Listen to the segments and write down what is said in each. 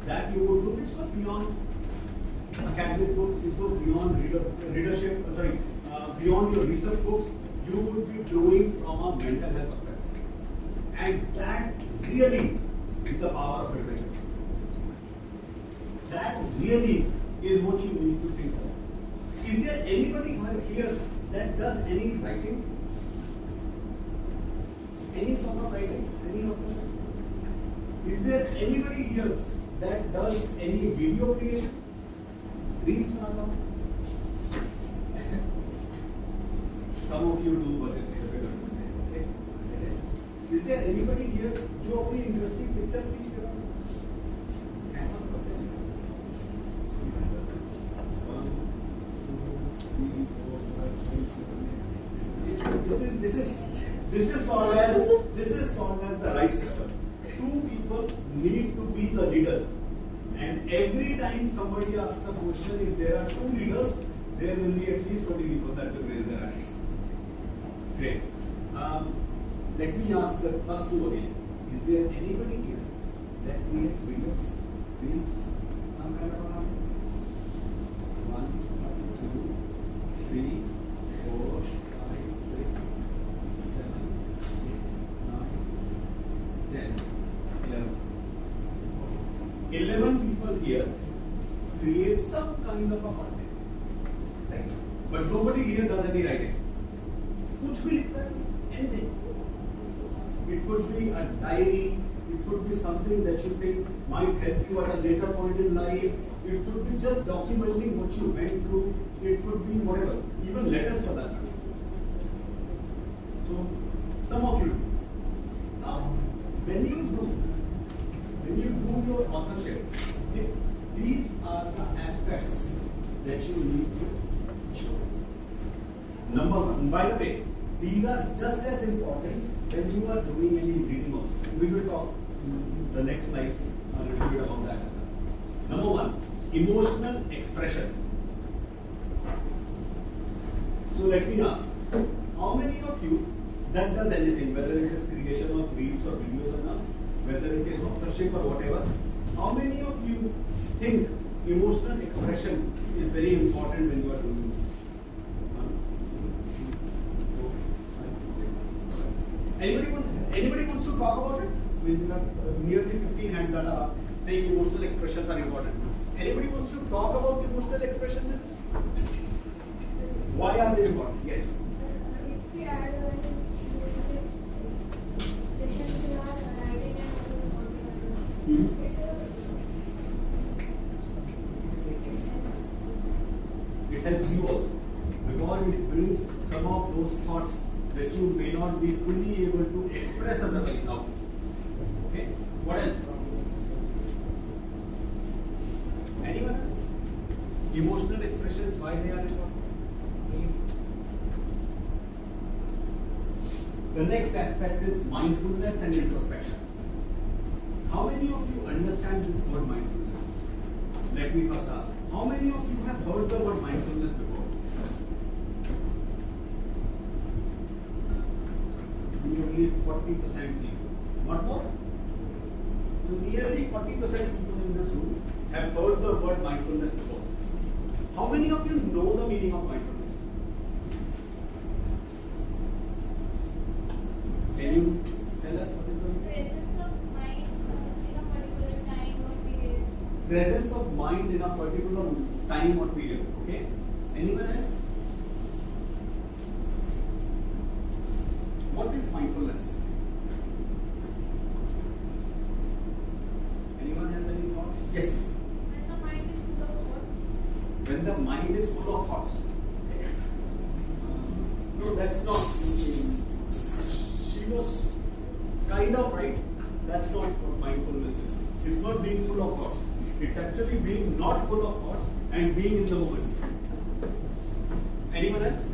that you would do, which was beyond academic books, which was beyond readership, beyond your research books, you would be doing from a mental health perspective. And that really is the power of literature. That really is what you need to think of. Is there anybody here that does any writing? Any sort of writing? Any of them? Is there anybody here that does any video creation? Reels banata? Some of you do, but it's difficult to say. Okay? Is there anybody here जो अपनी interesting pictures खींच कर रहा है? ऐसा करते हैं? 1, 2, 3, 4, 5, 6, 7, 8. This is called as the right system. Two people need to be the leader, and every time somebody asks a question, if there are two leaders, there will be at least 20 people that will raise their hands. Great. Let me ask the first two again. Is there anybody here that creates videos, reels, some kind of a 1, 2, 3, 4, 5, 6, 7, 8, 9, 10, 11. 11 people here create some kind of a content, right? But nobody here does any writing. कुछ भी लिखता है, anything. It could be a diary. It could be something that you think might help you at a later point in life. It could be just documenting what you went through. It could be whatever, even letters for that matter. So, some of you do. Now, when you do your authorship, okay, these are the aspects that you need to know. Number one, by the way, these are just as important when you are doing any reading also. We will talk in the next slides a little bit about that as well. Number one, emotional expression. So let me ask, how many of you that does anything, whether it is creation of reels or videos or not, whether it is authorship or whatever, how many of you think emotional expression is very important when you are doing this? Anybody wants to talk about it? I mean, there are nearly 15 hands that are saying emotional expressions are important. Anybody wants to talk about emotional expressions in this? Why are they important? Yes. If we add emotional expressions in our writing and it helps you also, because it brings some of those thoughts that you may not be fully able to express otherwise now. Okay? What else? Anyone else? Emotional expressions, why they are important? The next aspect is mindfulness and introspection. How many of you understand this word mindfulness? Let me first ask. How many of you have heard the word mindfulness before? Nearly 40% people. Not more? So nearly 40% people in this room have heard the word mindfulness before. How many of you know the meaning of mindfulness? Can you tell us what is the meaning? presence of mind in a particular time or period. Presence of mind in a particular time or period. Okay? Anyone else? What is mindfulness? Anyone has any thoughts? Yes. When the mind is full of thoughts. When the mind is full of thoughts. No, that's not. She was kind of right. That's not what mindfulness is. It's not being full of thoughts. It's actually being not full of thoughts and being in the moment. Anyone else?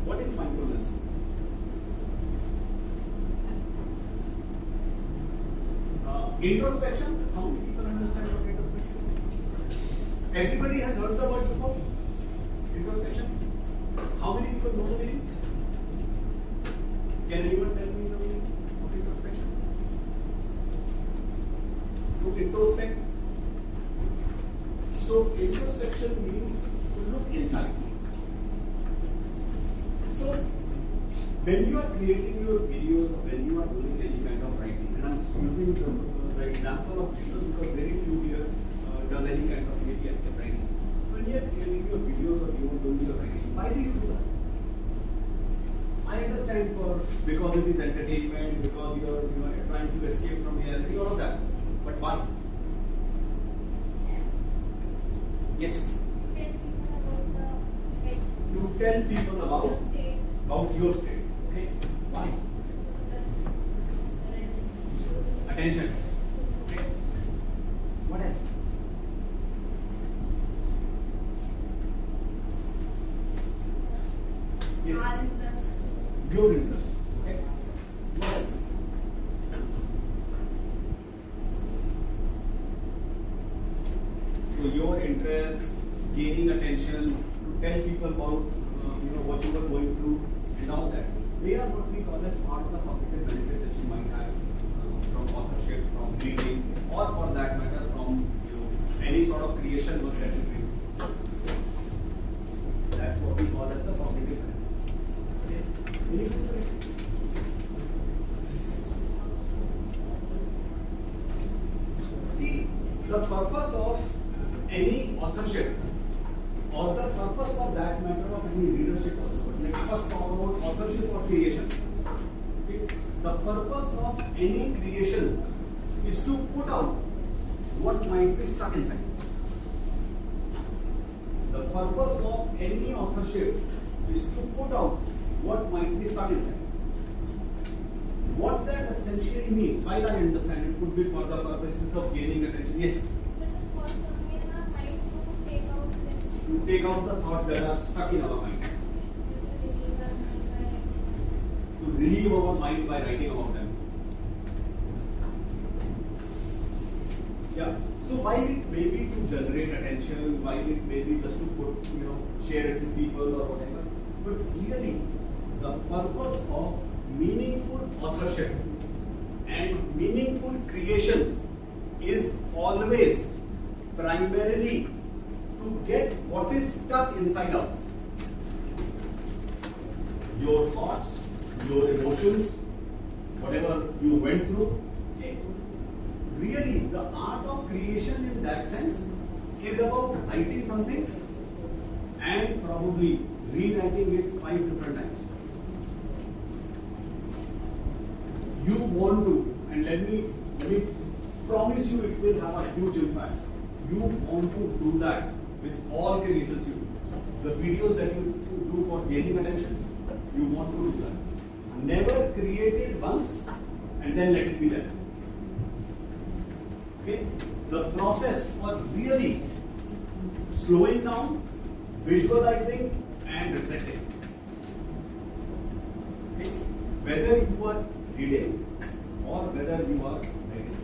What is mindfulness? Introspection. How many people understand what introspection is? Everybody has heard the word before? Introspection. How many people know the meaning? Can anyone tell me the meaning of introspection? introspect. So introspection means to look inside. So when you are creating your videos or when you are doing any kind of writing, and I'm using the example of videos because very few here does any kind of really active writing. When you are creating your videos or you are doing your writing, why do you do that? I understand because it is entertainment, because you are trying to escape from reality, all of that. But why? Yes. To tell people about your state. Okay. Why? Attention. Okay. What else? Yes. Your interest. Okay. What else? So your interest, gaining attention, to tell people about what you were going through and all that. They are what we call as part of the cognitive benefit that you might have from authorship, from reading, or for that matter from any sort of creation work that you do. That's what we call as the cognitive benefits. Okay. Any See, the purpose of any authorship or the purpose for that matter of any readership also. But let's first talk about authorship or creation. Okay. The purpose of any creation is to put out what might be stuck inside. The purpose of any authorship is to put out what might be stuck inside. What that essentially means, while I understand it could be for the purposes of gaining attention. Yes? To take out the thoughts that are stuck in our mind. To relieve our mind by writing about them. Yeah. So while it may be to generate attention, while it may be just to put, share it with people or whatever, but really the purpose of meaningful authorship and meaningful creation is always primarily to get what is stuck inside out. Your thoughts, your emotions, whatever you went through. Okay. Really, the art of creation in that sense is about writing something and probably rewriting it 5 different times. You want to, and let me promise you it will have a huge impact. You want to do that with all creations you do. The videos that you do for gaining attention, you want to do that. Never create it once and then let it be there. Okay? The process for really slowing down, visualizing and reflecting. Okay? Whether you are reading or whether you are writing.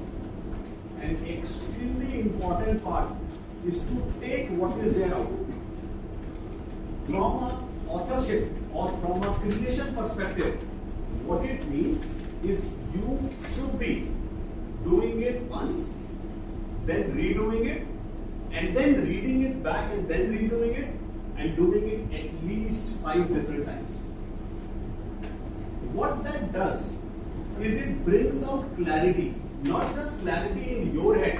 An extremely important part is to take what is there out. From an authorship or from a creation perspective, what it means is you should be doing it once, then redoing it, and then reading it back and then redoing it, and doing it at least 5 different times. What that does is it brings out clarity, not just clarity in your head,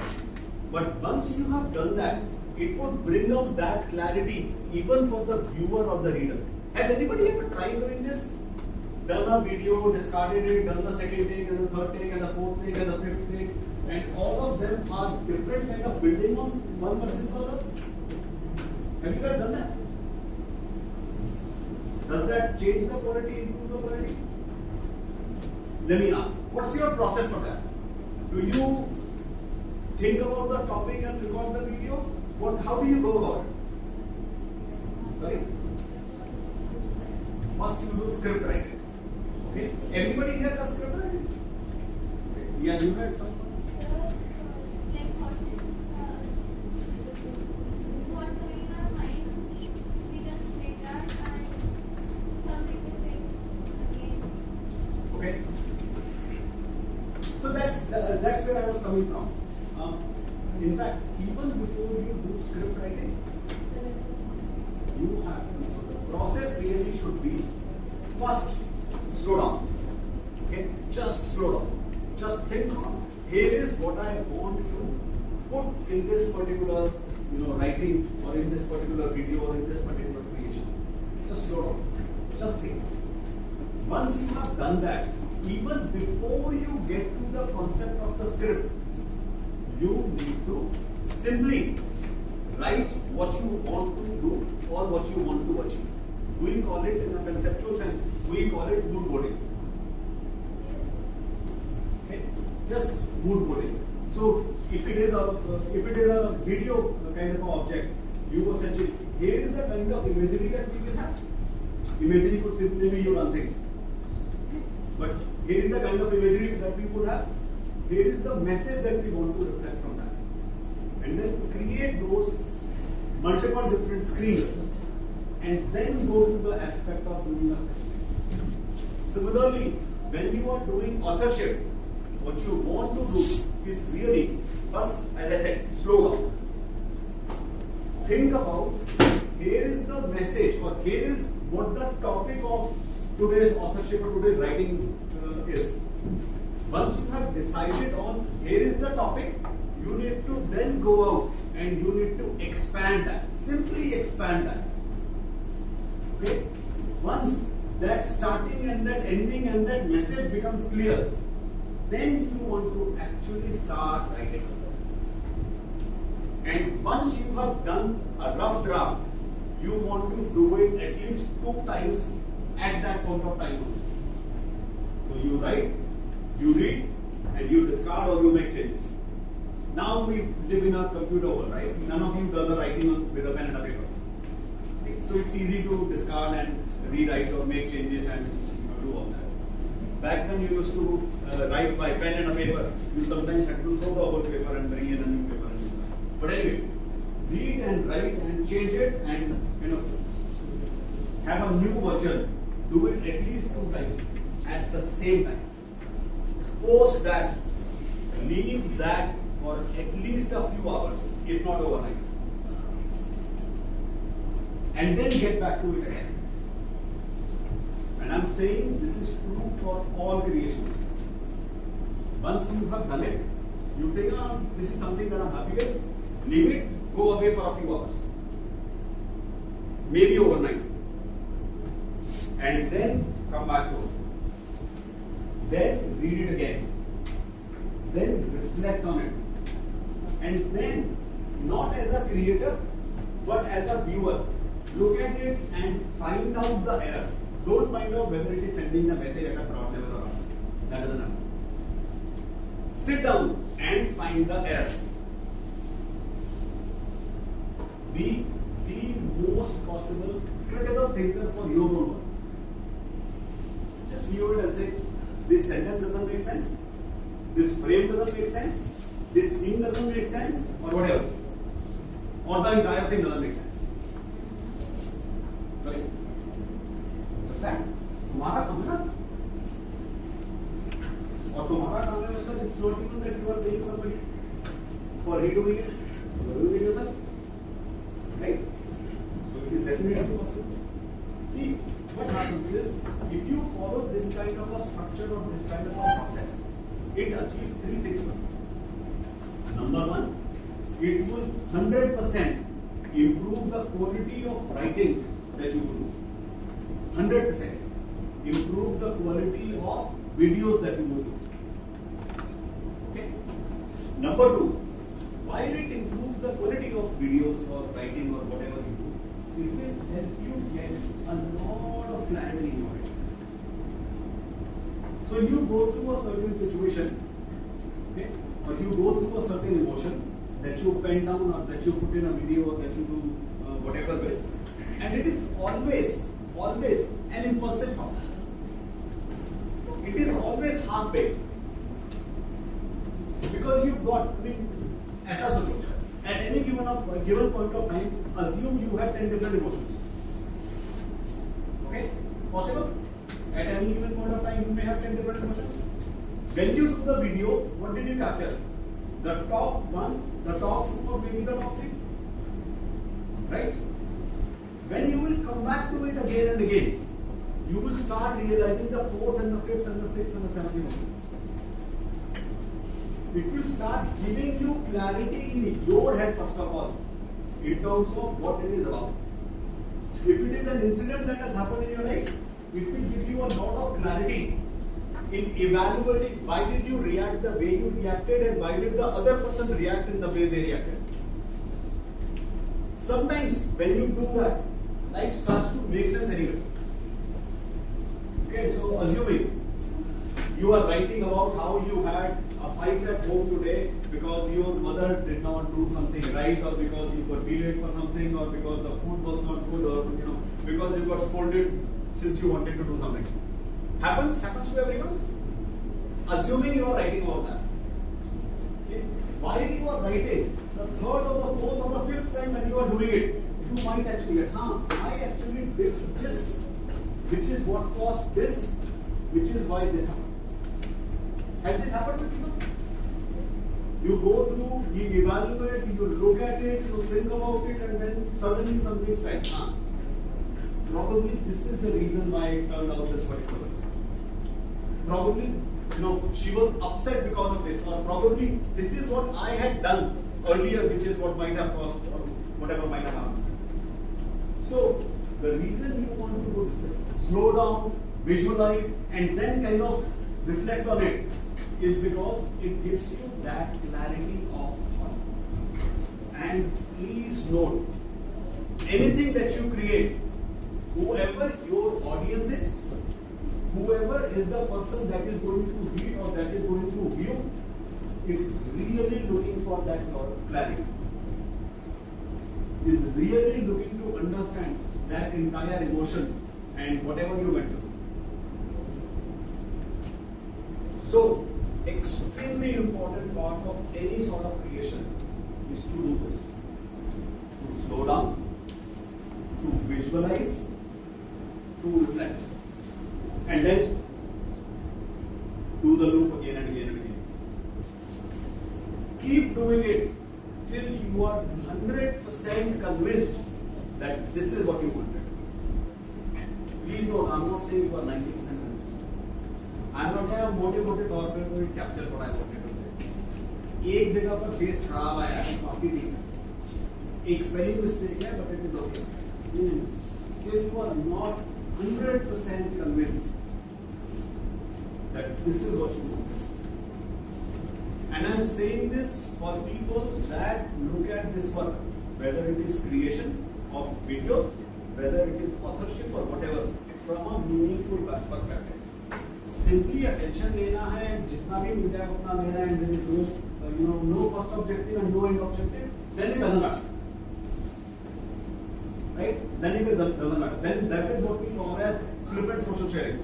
but once you have done that, it would bring out that clarity even for the viewer or the reader. Has anybody ever tried doing this? Done a video, discarded it, done the second take and the third take and the fourth take and the fifth take, and all of them are different kind of building on one versus the other? Have you guys done that? Does that change the quality, improve the quality? Let me ask, what's your process for that? Do you think about the topic and record the video? How do you go about it? Sorry? First you do script writing. Okay? Everybody here does script writing? Okay. Yeah, you had some. Okay. So that's where I was coming from. In fact, even before you do script writing, you have to. So the process really should be first slow down. Okay, just slow down. Just think on here is what I want to put in this particular writing or in this particular video or in this particular creation. Just slow down. Just think. Once you have done that, even before you get to the concept of the script, you need to simply write what you want to do or what you want to achieve. We call it in a conceptual sense, we call it mood boarding. Okay? Just mood boarding. So if it is a video kind of object, you essentially, here is the kind of imagery that we will have. Imagery could simply be you dancing. But here is the kind of imagery that we could have. Here is the message that we want to reflect from that. And then create those multiple different screens and then go to the aspect of doing a sketch. Similarly, when you are doing authorship, what you want to do is really, first, as I said, slow down. Think about, here is the message or here is what the topic of today's authorship or today's writing is. Once you have decided on here is the topic, you need to then go out and you need to expand that. Simply expand that. Okay? Once that starting and that ending and that message becomes clear, then you want to actually start writing. And once you have done a rough draft, you want to do it at least 2 times at that point of time. So you write, you read, and you discard or you make changes. Now we live in a computer world, right? None of you does a writing with a pen and a paper. Okay? So it's easy to discard and rewrite or make changes and do all that. Back when you used to write by pen and a paper, you sometimes had to throw the whole paper and bring in a new paper. But anyway, read and write and change it and have a new version. Do it at least 2 times at the same time. Post that, leave that for at least a few hours, if not overnight. And then get back to it again. And I'm saying this is true for all creations. Once you have done it, you think, this is something that I'm happy with, leave it, go away for a few hours. Maybe overnight. And then come back to it. Then read it again. Then reflect on it. And then, not as a creator, but as a viewer, look at it and find out the errors. Don't find out whether it is sending the message at a broad level or not. That doesn't matter. Sit down and find the errors. Be the most possible critical thinker for your own work. Just view it and say, this sentence doesn't make sense, this frame doesn't make sense, this scene doesn't make sense, or whatever. Or the entire thing doesn't make sense. Sorry. So that, तुम्हारा काम है ना? और तुम्हारा काम है मतलब it's not even that you are paying somebody for redoing it, you are doing it yourself. Right? So it is definitely possible. See, what happens is, if you follow this kind of a structure or this kind of a process, it achieves 3 things. Number 1, it will 100% improve the quality of writing that you do. 100% improve the quality of videos that you will do. Okay. Number 2, while it improves the quality of videos or writing or whatever you do, it will help you get a lot of clarity in your head. So you go through a certain situation, okay, or you go through a certain emotion that you pen down or that you put in a video or that you do whatever with, and it is always an impulsive thought. It is always half-baked. Because you got, ऐसा सोचो, at any given point of time, assume you have 10 different emotions. Okay? Possible? At any given point of time, you may have 10 different emotions. When you do the video, what did you capture? the top one, the top two, or maybe the top three. Right? When you will come back to it again and again, you will start realizing the fourth and the fifth and the sixth and the seventh emotion. It will start giving you clarity in your head first of all, in terms of what it is about. If it is an incident that has happened in your life, it will give you a lot of clarity in evaluating why did you react the way you reacted and why did the other person react in the way they reacted. Sometimes when you do that, life starts to make sense anyway. Okay, so assuming you are writing about how you had a fight at home today because your mother did not do something right, or because you were delayed for something, or because the food was not good, or because you got scolded since you wanted to do something. Happens to everyone. Assuming you are writing about that. Okay. While you are writing, the third or the fourth or the fifth time when you are doing it, you might actually get, I actually did this, which is what caused this, which is why this happened. Has this happened to people? You go through, you evaluate, you look at it, you think about it, and then suddenly something strikes. Probably this is the reason why it turned out this particular way. Probably, she was upset because of this, or probably this is what I had done earlier, which is what might have caused, or whatever might have happened. So, the reason you want to do this is slow down, visualize, and then kind of reflect on it, is because it gives you that clarity of thought. And please note, anything that you create, whoever your audience is, whoever is the person that is going to read or that is going to view, is really looking for that clarity. Is really looking to understand that entire emotion and whatever you went through. So, extremely important part of any sort of creation is to do this. To slow down, to visualize, to reflect, and then do the loop again and again and again. Keep doing it till you are 100% convinced that this is what you wanted. Please note, I'm not saying you are 90% convinced. I'm not saying I'm मोटे तौर पे कोई capture what I wanted to say. एक जगह पर face खराब आया है, बाकी ठीक है. एक spelling mistake है, but it is okay. Till you are not 100% convinced that this is what you want. And I'm saying this for people that look at this work, whether it is creation of videos, whether it is authorship or whatever, from a meaningful perspective. Simply attention लेना है, जितना भी मिल जाए उतना लेना है, and then it goes, no first objective and no end objective, then it doesn't matter. Right? Then it doesn't matter. Then that is what we call as flippant social sharing.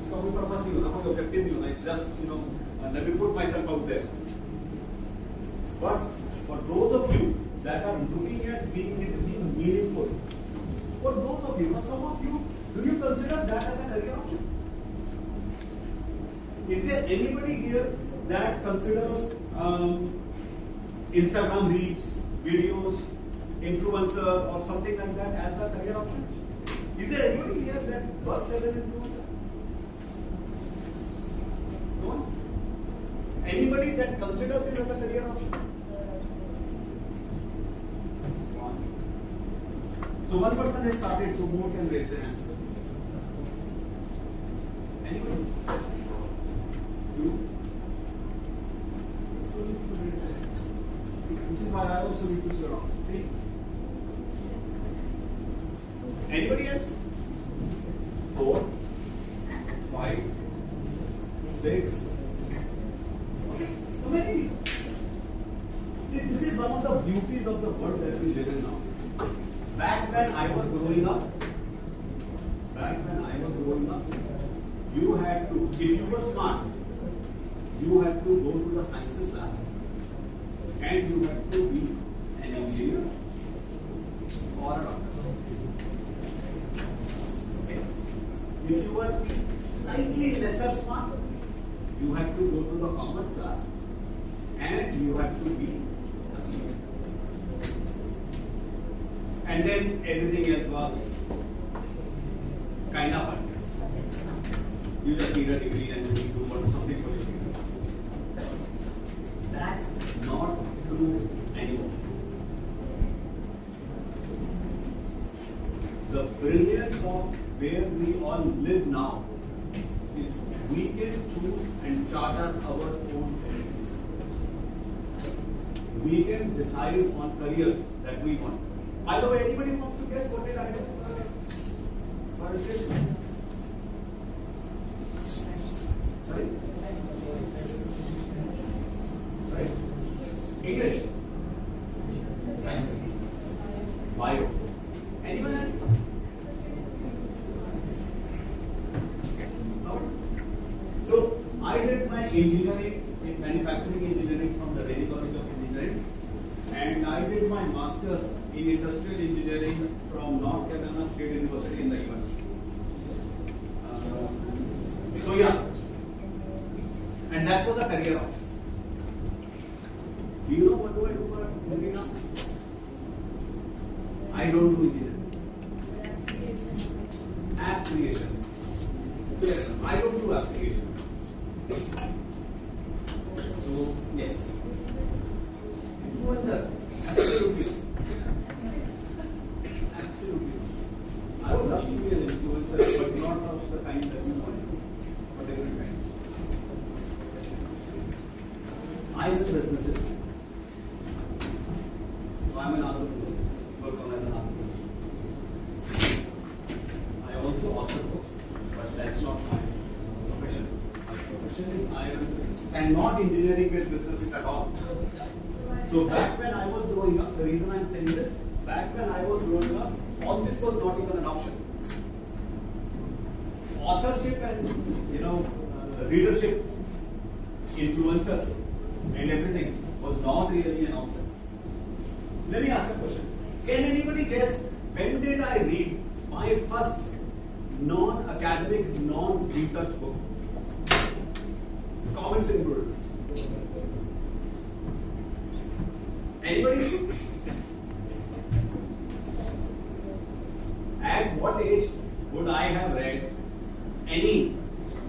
इसका कोई purpose नहीं होता, कोई objective नहीं होता. It's just, let me put myself out there. But for those of you that are looking at being meaningful, for those of you, or some of you, do you consider that as a career option? Is there anybody here that considers Instagram reels, videos, influencer, or something like that as a career option? Is there anybody here that works as an influencer? No one? Anybody that considers it as a career option? So one person has started, so more can raise their hands. Anybody? You? Which is why I also need to sit around. 3. Anybody else? 4, 5, 6. Okay, so many people. See, this is one of the beauties of the world that we live in now. Back when I was growing up, you had to, if you were smart, you had to go to the sciences class and you had to be an engineer or a doctor. Okay? If you were slightly lesser smart, you had to go to the commerce class and you have to be a senior. And then everything else was kind of pointless. You just need a degree and you do what something for you. That's not true anymore. The brilliance of where we all live now is we can choose and charter our own territories. We can decide on careers that we want. By the way, anybody want to guess what did I do for education? Sorry? Sorry? English? Sciences? Bio? Anyone else? No? So, I did my engineering in manufacturing engineering from the Delhi College of Engineering, and I did my master's in industrial engineering from North Carolina State University in the US. So yeah, and that was a career option. Do you know what do I do for a career now? I don't do engineering. App creation. I don't do app creation. So yes, influencer. Absolutely. Absolutely. I would love to be an influencer, but not of the kind that you want. But different kind. I run businesses. So I'm an entrepreneur. Work on as an entrepreneur. I also author books, but that's not my profession. My profession is I run businesses and not engineering based businesses at all. So back when I was growing up, the reason I'm saying this, back when I was growing up, all this was not even an option. Authorship and readership, influencers, and everything was not really an option. Let me ask a question. Can anybody guess when did I read my first non-academic, non-research book? Comments included. Anybody? At what age would I have read any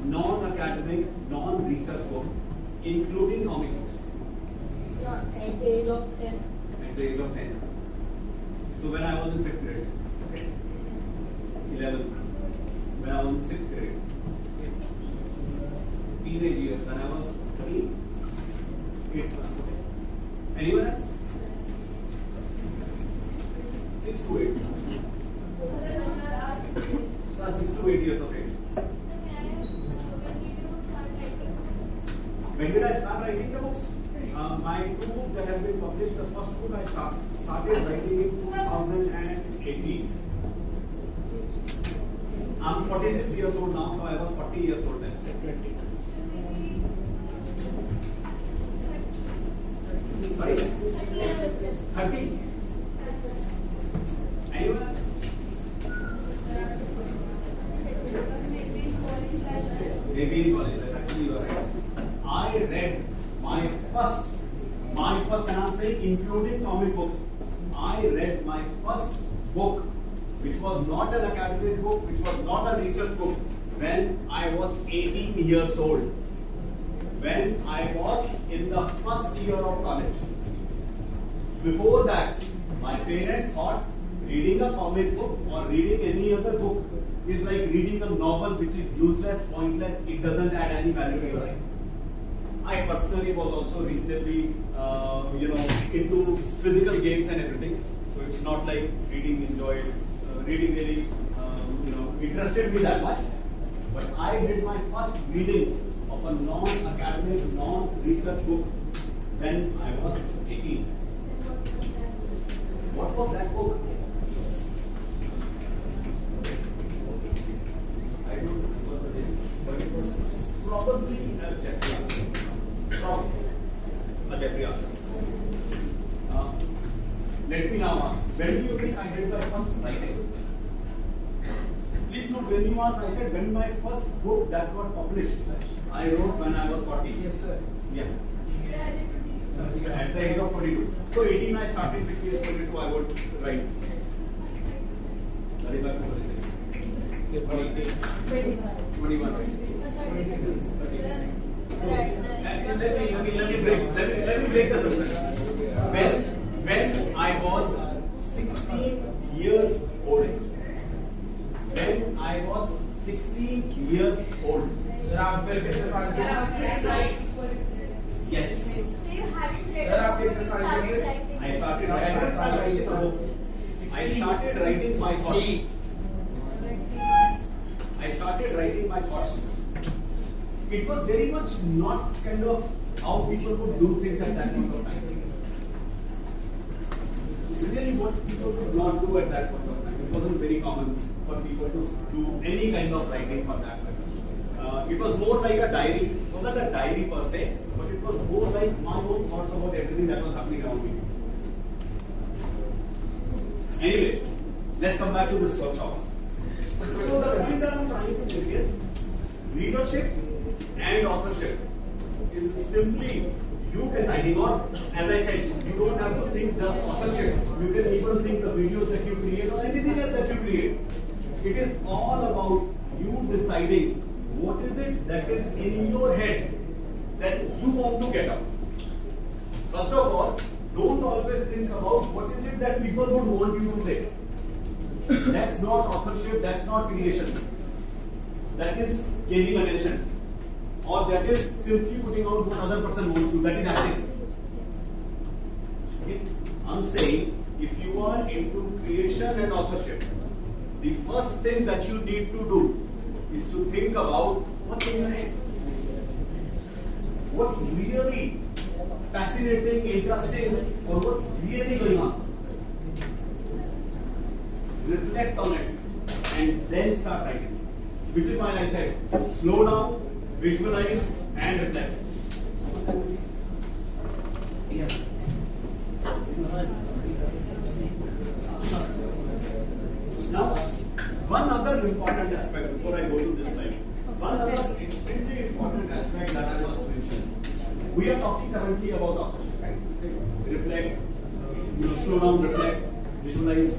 non-academic, non-research book, including comic books? At the age of 10. At the age of 10. So when I was in 5th grade, 11th, when I was in 6th grade, teenage years, when I was 13, 8 plus. Anyone else? 6 to 8. 6 to 8 years of age. When did I start writing the books? My 2 books that have been published, the first book I started writing in 2018. I'm 46 years old now, so I was 40 years old then. 20. Sorry? 30? Anyone else? Maybe in college, actually you are right. I read my first, and I'm saying including comic books, I read my first book, which was not an academic book, which was not a research book, when I was 18 years old. When I was in the first year of college. Before that, my parents thought reading a comic book or reading any other book is like reading a novel which is useless, pointless, it doesn't add any value to your life. I personally was also reasonably, into physical games and everything. So it's not like reading really, interested me that much. But I did my first reading of a non-academic, non-research book when I was 18. What was that book? I don't remember the name, but it was probably a Jeffrey Arthur. Let me now ask, when do you think I did my first writing? Please note, when you asked, I said when my first book that got published, I wrote when I was 40. Yes, sir. Yeah. the age of 22. So 18 I started with age 22 I would write. 35 to 46. 21. So let me break the suspense. When I was 16 years old. When I was 16 years old. Sir आप फिर कितने साल के हैं? Yes. Sir आप कितने साल के हैं? I started writing my thoughts. I started writing my thoughts. It was very much not kind of how people would do things at that point of time. It's really what people would not do at that point of time. It wasn't very common for people to do any kind of writing for that matter. It was more like a diary. It wasn't a diary per se, but it was more like my own thoughts about everything that was happening around me. Anyway, let's come back to this workshop. So the point that I'm trying to make is leadership and authorship is simply you deciding, or as I said, you don't have to think just authorship. You can even think the videos that you create or anything else that you create. It is all about you deciding what is it that is in your head that you want to get out. First of all, don't always think about what is it that people would want you to say. That's not authorship, that's not creation. That is gaining attention. Or that is simply putting out what other person wants to. That is acting. Okay? I'm saying if you are into creation and authorship, the first thing that you need to do is to think about what's in your head. What's really fascinating, interesting, or what's really going on. Reflect on it and then start writing. Which is why I said slow down, visualize and reflect. Now, one other important aspect before I go to this slide. One other extremely important aspect that I must mention. We are talking currently about authorship, right? Reflect, slow down, reflect, visualize.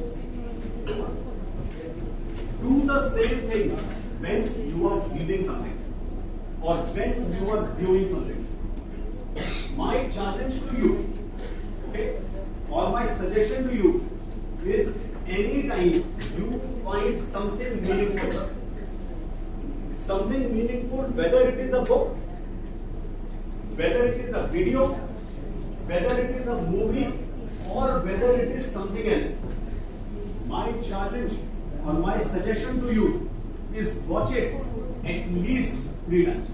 Do the same thing when you are reading something or when you are viewing something. My challenge to you, okay, or my suggestion to you is anytime you find something meaningful, whether it is a book, whether it is a video, whether it is a movie, or whether it is something else, my challenge or my suggestion to you is watch it at least 3 times.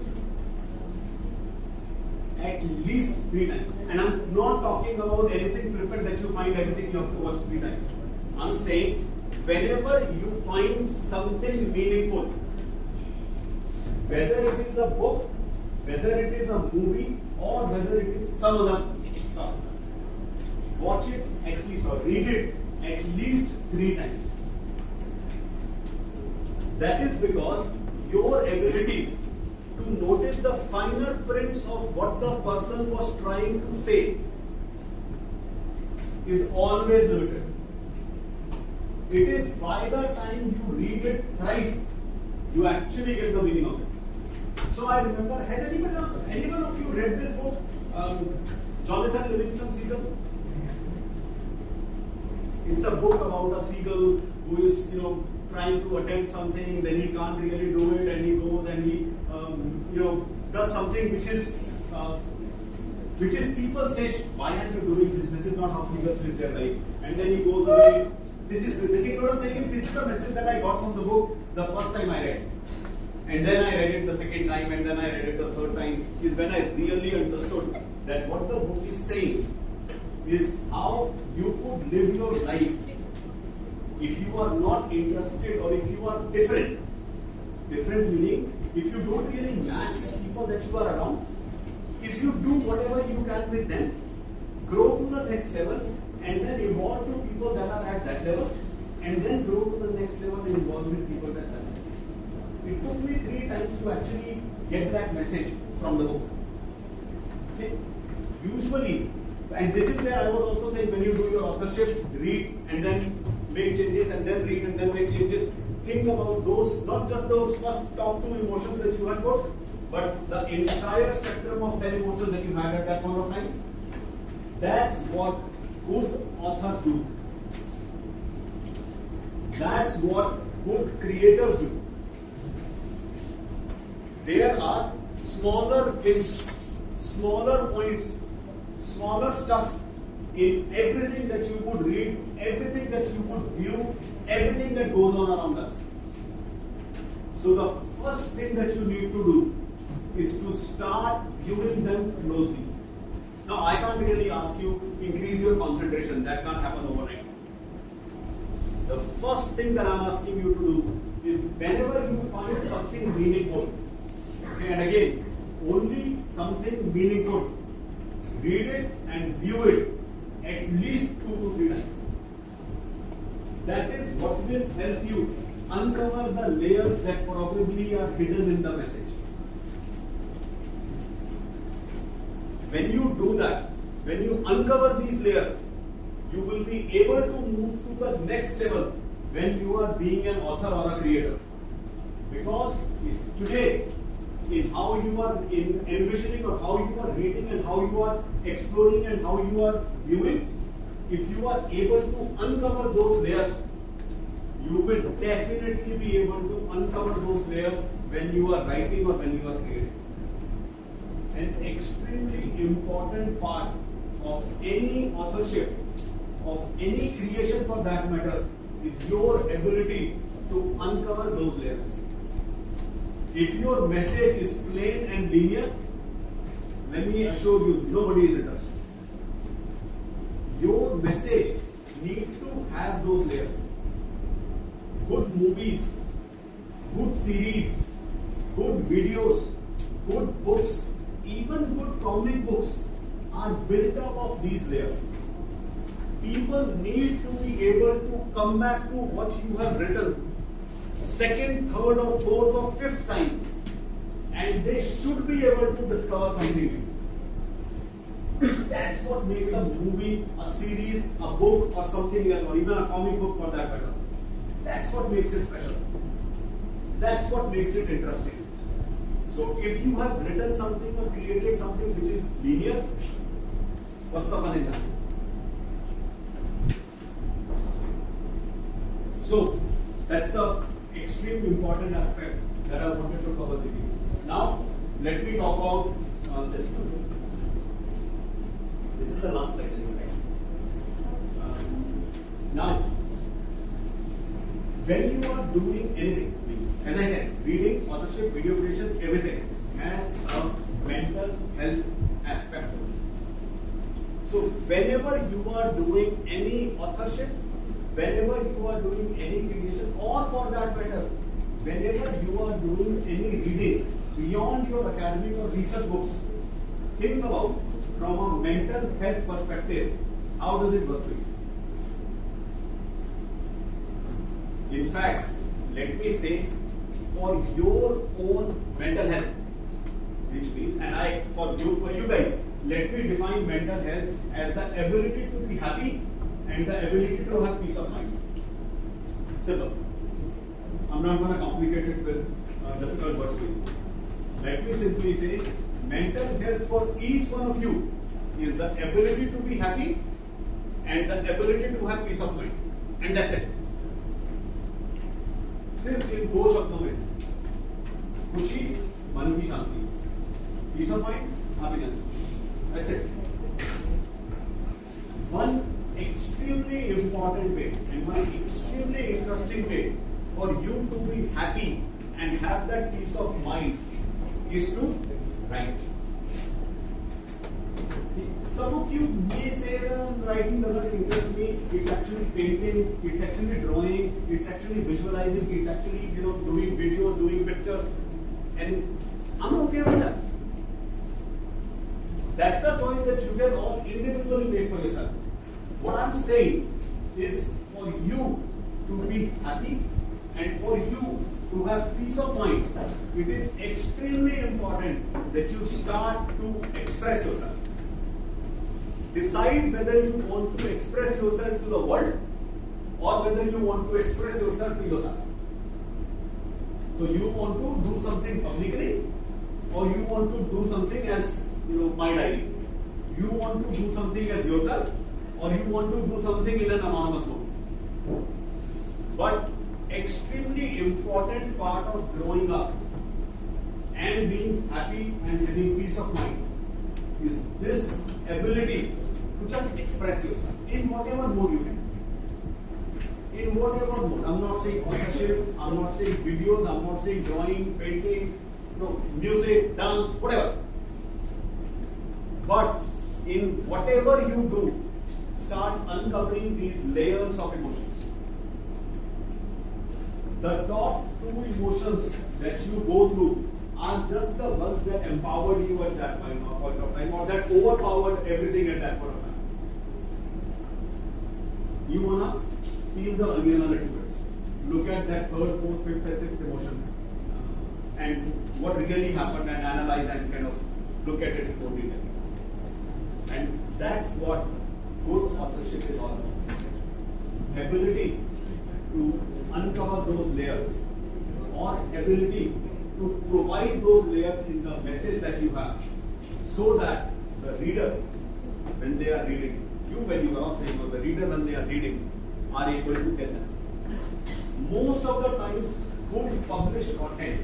At least 3 times. And I'm not talking about anything flippant that you find everything you have to watch 3 times. I'm saying whenever you find something meaningful, whether it is a book, whether it is a movie, or whether it is some other stuff, watch it at least or read it at least 3 times. That is because your ability to notice the finer prints of what the person was trying to say is always limited. It is by the time you read it thrice, you actually get the meaning of it. So I remember, has anyone of you read this book, Jonathan Livingston Seagull? It's a book about a seagull who is, trying to attempt something, then he can't really do it, and he goes and he, does something which is people say, why are you doing this? This is not how seagulls live their life. And then he goes away. This is basically what I'm saying is this is the message that I got from the book the first time I read. And then I read it the second time, and then I read it the third time, is when I really understood that what the book is saying is how you could live your life if you are not interested or if you are different. Different meaning, if you don't really match the people that you are around, is you do whatever you can with them, grow to the next level, and then evolve to people that are at that level, and then grow to the next level and involve with people at that level. It took me 3 times to actually get that message from the book. Okay? Usually, And this is where I was also saying, when you do your authorship, read and then make changes, and then read and then make changes. Think about those, not just those first top 2 emotions that you had got, but the entire spectrum of 10 emotions that you had at that point of time. That's what good authors do. That's what good creators do. There are smaller hints, smaller points, smaller stuff in everything that you would read, everything that you would view, everything that goes on around us. So the first thing that you need to do is to start viewing them closely. Now I can't really ask you increase your concentration, that can't happen overnight. The first thing that I'm asking you to do is whenever you find something meaningful, okay, and again, only something meaningful, read it and view it at least 2 to 3 times. That is what will help you uncover the layers that probably are hidden in the message. When you do that, when you uncover these layers, you will be able to move to the next level when you are being an author or a creator. Because if today, in how you are envisioning or how you are reading and how you are exploring and how you are viewing, if you are able to uncover those layers, you will definitely be able to uncover those layers when you are writing or when you are creating. An extremely important part of any authorship, of any creation for that matter, is your ability to uncover those layers. If your message is plain and linear, let me assure you, nobody is interested. Your message needs to have those layers. Good movies, good series, good videos, good books, even good comic books are built up of these layers. People need to be able to come back to what you have written second, third or fourth or fifth time, and they should be able to discover something new. That's what makes a movie, a series, a book or something else, or even a comic book for that matter. That's what makes it special. That's what makes it interesting. So if you have written something or created something which is linear, what's the fun in that? So that's the extremely important aspect that I wanted to cover with you. Now let me talk about this one. This is the last slide, right? Now, when you are doing anything, as I said, reading, authorship, video creation, everything has a mental health aspect to it. So whenever you are doing any authorship, whenever you are doing any creation, or for that matter, whenever you are doing any reading beyond your academic or research books, think about from a mental health perspective, how does it work for you? In fact, let me say, for your own mental health, which means, and for you guys, let me define mental health as the ability to be happy and the ability to have peace of mind. Simple. I'm not going to complicate it with difficult words for you. Let me simply say, mental health for each one of you is the ability to be happy and the ability to have peace of mind. And that's it. सिर्फ इन दो शब्दों में खुशी, मन की शांति, peace of mind, happiness. That's it. One extremely important way and one extremely interesting way for you to be happy and have that peace of mind is to write. Some of you may say writing doesn't interest me. It's actually painting, it's actually drawing, it's actually visualizing, it's actually doing videos, doing pictures, and I'm okay with that. That's a choice that you can all individually make for yourself. What I'm saying is for you to be happy and for you to have peace of mind, it is extremely important that you start to express yourself. decide whether you want to express yourself to the world or whether you want to express yourself to yourself. So you want to do something publicly or you want to do something as, my diary. You want to do something as yourself or you want to do something in an anonymous mode. But extremely important part of growing up and being happy and having peace of mind is this ability to just express yourself in whatever mode you can. In whatever mode. I'm not saying authorship, I'm not saying videos, I'm not saying drawing, painting, music, dance, whatever. But in whatever you do, start uncovering these layers of emotions. The top two emotions that you go through are just the ones that empowered you at that point of time or that overpowered everything at that point of time. You wanna feel the onion a little bit. Look at that third, fourth, fifth, and sixth emotion and what really happened and analyze and kind of look at it in more detail. And that's what good authorship is all about. Ability to uncover those layers or ability to provide those layers in the message that you have so that the reader, when they are reading, you when you are author or the reader when they are reading, are able to get that. Most of the times, good published content,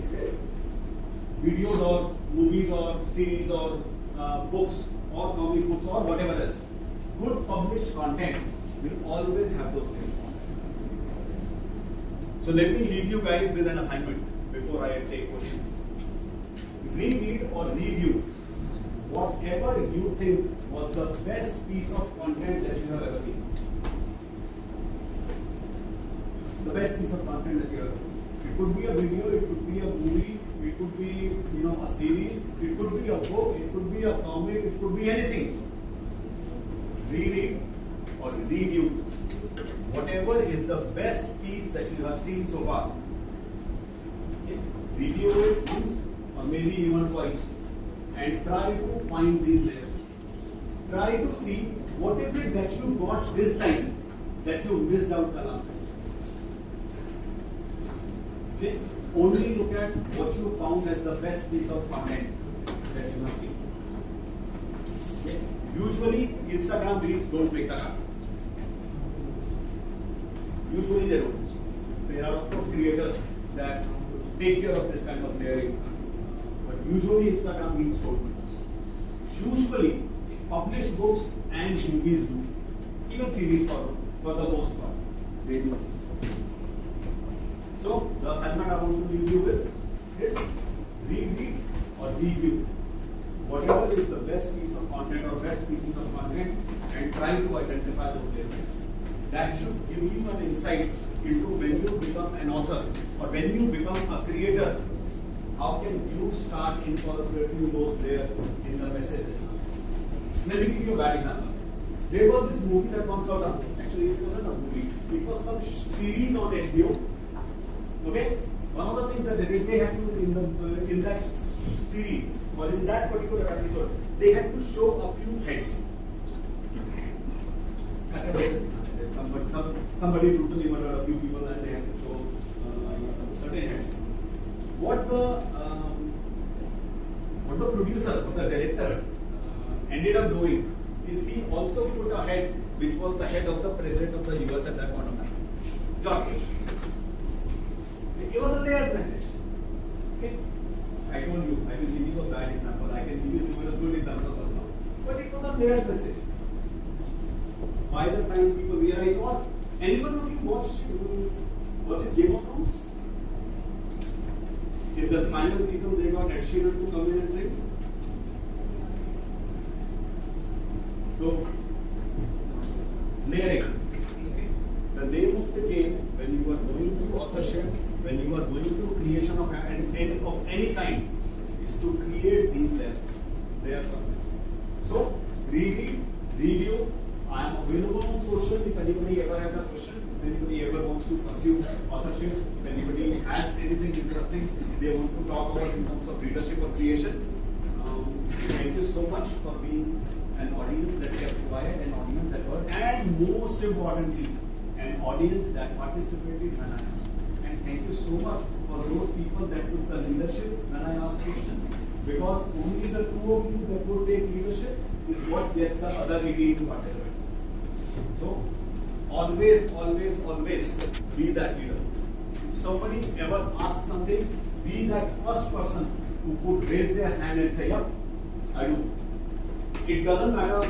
videos or movies or series or books or comic books or whatever else, good published content will always have those layers. So let me leave you guys with an assignment before I take questions. Reread or review whatever you think was the best piece of content that you have ever seen. The best piece of content that you have ever seen. It could be a video, it could be a movie, it could be a series, it could be a book, it could be a comic, it could be anything. Reread or review whatever is the best piece that you have seen so far. Okay. Review it once or maybe even twice and try to find these layers. Try to see what is it that you got this time that you missed out the last time. Okay. Only look at what you found as the best piece of content that you have seen. Okay. Usually, Instagram reels don't make the cut. Usually they don't. There are of course creators that take care of this kind of layering, but usually Instagram reels don't. Usually, published books and movies do. Even series for the most part, they do. So, the assignment I want to leave you with is reread or review whatever is the best piece of content or best pieces of content and try to identify those layers. That should give you an insight into when you become an author or when you become a creator, how can you start incorporating those layers in the message. Let me give you a bad example. There was this movie that once got up. Actually, it wasn't a movie. It was some series on HBO. Okay? One of the things that they did, they had to, in that series, or in that particular episode, they had to show a few heads. Somebody brutally murdered a few people and they had to show certain heads. What the producer, what the director ended up doing is he also put a head which was the head of the president of the US at that point of time, George Bush. It was a layered message. Okay? I told you, I will give you a bad example. I can give you numerous good examples also. But it was a layered message. By the time people realize, what? Anyone of you watches Game of Thrones? In the final season, they got Ed Sheeran to come in and sing. So, layering. Okay. The name of the game, when you are going through authorship, when you are going through creation of any kind, is to create these layers of this. So, reread, review. I am available on social if anybody ever has a question, if anybody ever wants to pursue authorship, if anybody has anything interesting they want to talk about in terms of leadership or creation. Thank you so much for being an audience that we have provided. and most importantly, an audience that participated when I asked. And thank you so much for those people that took the leadership when I asked questions. Because only the two of you that would take leadership is what gets the other 18 to participate. So, always, always, always be that leader. If somebody ever asks something, be that first person who could raise their hand and say, "Yep, I do." It doesn't matter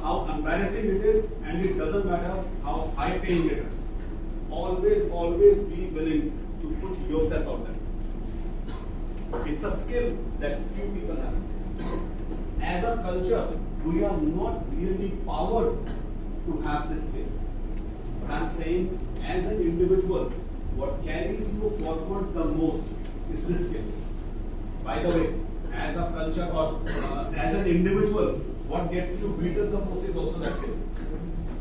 how embarrassing it is, and it doesn't matter how high paying it is. Always, always be willing to put yourself out there. It's a skill that few people have. As a culture, we are not really powered to have this skill. But I'm saying, as an individual, what carries you forward the most is this skill. By the way, as a culture or as an individual, what gets you beaten the most is also that skill.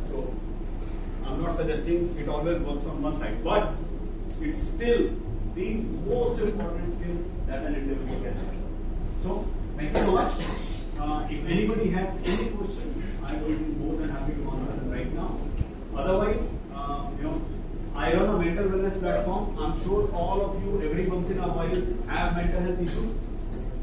So, I'm not suggesting it always works on one side, but it's still the most important skill that an individual can have. So, thank you so much. If anybody has any questions, I will be more than happy to answer them right now. Otherwise, I run a mental wellness platform. I'm sure all of you, every once in a while, have mental health issues.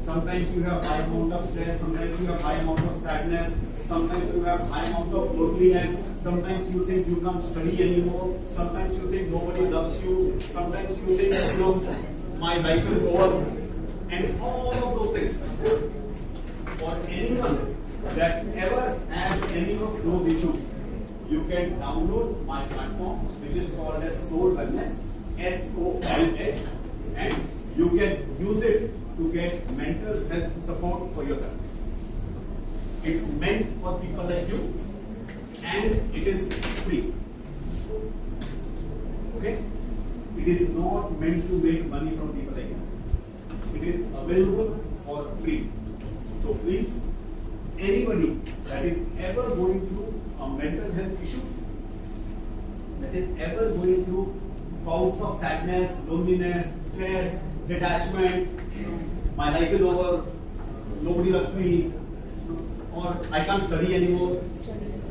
Sometimes you have high amount of stress, sometimes you have high amount of sadness, sometimes you have high amount of loneliness, sometimes you think you can't study anymore, sometimes you think nobody loves you, sometimes you think, my life is over, and all of those things. For anyone that ever has any of those issues, you can download my platform, which is called as Solh Wellness, SOLH, and you can use it to get mental health support for yourself. It's meant for people like you, and it is free. Okay? It is not meant to make money from people like you. It is available for free. So please, anybody that is ever going through a mental health issue, that is ever going through bouts of sadness, loneliness, stress, detachment, my life is over, nobody loves me, or I can't study anymore,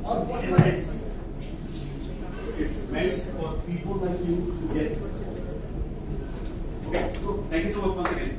or whatever it's meant for people like you to get this. Okay, so thank you so much once again.